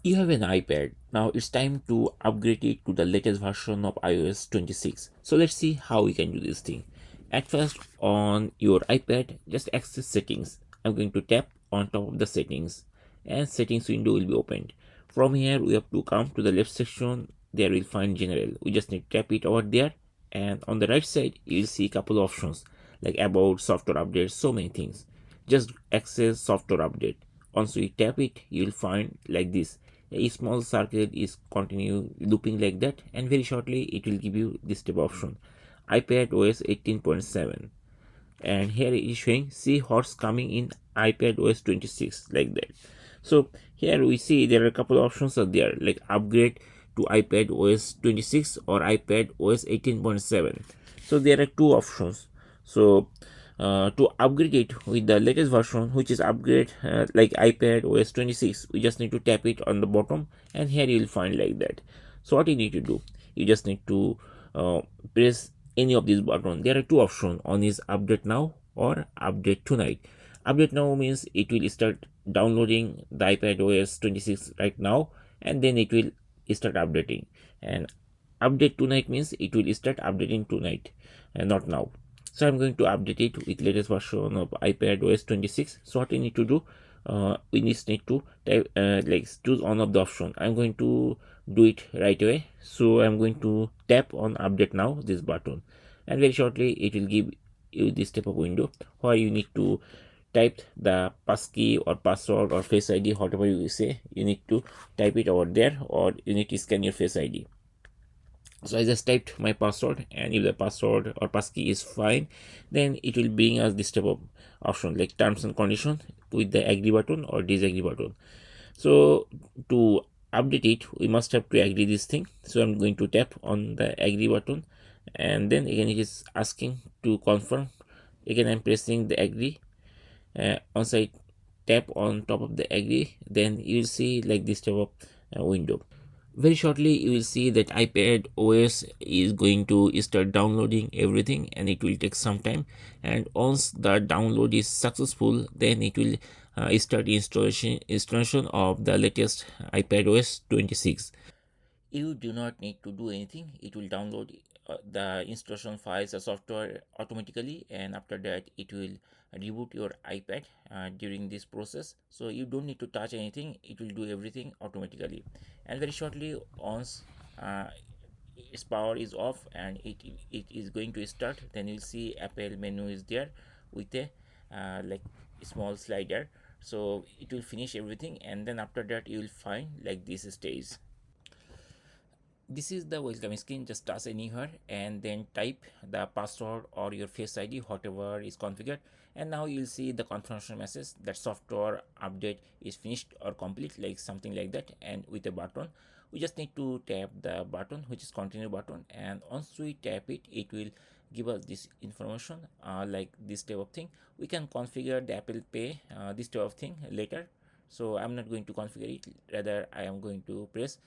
You have an iPad. Now it's time to upgrade it to the latest version of iOS 26. So let's see how we can do this thing. At first, on your iPad, just access settings. I'm going to tap on top of the settings and settings window will be opened. From here, we have to come to the left section. There we'll find general. We just need to tap it over there. And on the right side, you'll see a couple of options like about software updates, so many things. Just access software update. Once we tap it, you'll find like this a small circle is continue looping like that, and very shortly it will give you this type of option, iPad OS 18.7, and here it is showing see what's coming in iPad OS 26 like that. So here we see there are a couple of options are there like upgrade to iPad OS 26 or iPad OS 18.7. So there are two options. So to upgrade it with the latest version, which is upgrade like iPad OS 26, we just need to tap it on the bottom, and here you will find like that. So what you need to do, you just need to press any of these buttons. There are two options. One is update now or update tonight. Update now means it will start downloading the iPad OS 26 right now, and then it will start updating. And update tonight means it will start updating tonight and not now. So I'm going to update it with latest version of iPad OS 26. So what we need to do, we just need to type, like choose one of the option. I'm going to do it right away. So I'm going to tap on update now, this button, and very shortly it will give you this type of window where you need to type the passkey or password or face ID, whatever you say. You need to type it over there, or you need to scan your face ID. So I just typed my password, and if the password or passkey is fine, then it will bring us this type of option like terms and condition with the agree button or disagree button. So to update it, we must have to agree this thing. So I'm going to tap on the agree button, and then again it is asking to confirm. Again I'm pressing the agree. Once I tap on top of the agree, then you will see like this type of window. Very shortly you will see that iPad OS is going to start downloading everything, and it will take some time, and once the download is successful, then it will start installation of the latest iPad OS 26. You do not need to do anything. It will download the installation files or software automatically, and after that it will reboot your iPad during this process. So you don't need to touch anything. It will do everything automatically, and very shortly once uh, its power is off and it is going to start, then you'll see Apple menu is there with a like small slider. So it will finish everything, and then after that you will find like this stage. This is the welcome screen. Just touch anywhere and then type the password or your face ID, whatever is configured, and now you'll see the confirmation message that software update is finished or complete, like something like that. And with a button, we just need to tap the button which is continue button, and once we tap it, it will give us this information like this type of thing. We can configure the Apple Pay this type of thing later, so I'm not going to configure it. Rather I am going to press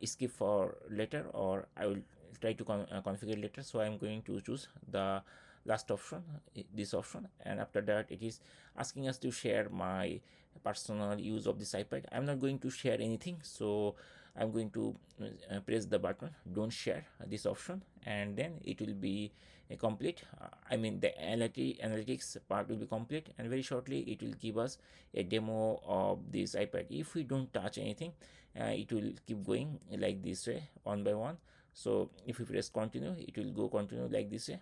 skip for later, or I will try to configure later. So I'm going to choose the last option, this option, and after that it is asking us to share my personal use of this iPad. I'm not going to share anything, so I'm going to press the button don't share, this option, and then it will be complete. I mean the analytics part will be complete, and very shortly it will give us a demo of this iPad. If we don't touch anything, it will keep going like this way one by one. So if we press continue, it will go continue like this way.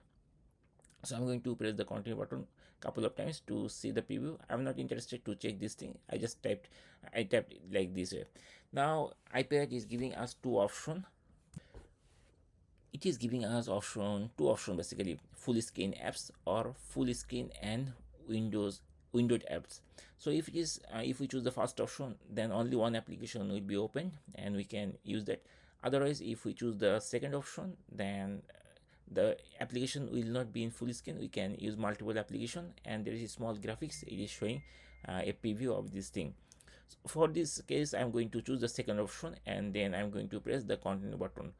So I'm going to press the continue button couple of times to see the preview. I'm not interested to check this thing. I tapped it like this way. Now iPad is giving us two options. It is giving us two options basically: full screen apps or full screen and windowed apps. So if we choose the first option, then only one application will be open and we can use that. Otherwise, if we choose the second option, then the application will not be in full screen. We can use multiple application, and there is a small graphics. It is showing a preview of this thing. So for this case, I'm going to choose the second option, and then I'm going to press the continue button.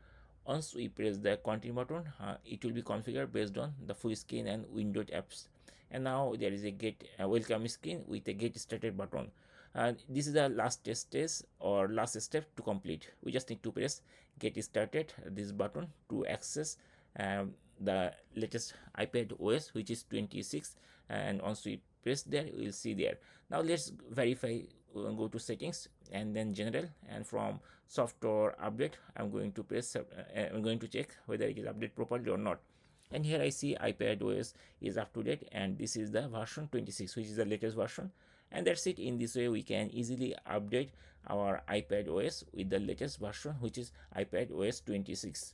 Once we press the continue button, it will be configured based on the full screen and windowed apps. And now there is a get welcome screen with a get started button. This is the last test or last step to complete. We just need to press get started this button to access the latest iPad OS, which is 26, and once we press there, we'll see there. Now let's verify. Go to settings and then general, and from software update, I'm going to I'm going to check whether it is updated properly or not. And here I see iPadOS is up to date, and this is the version 26, which is the latest version. And that's it. In this way, we can easily update our iPadOS with the latest version, which is iPadOS 26.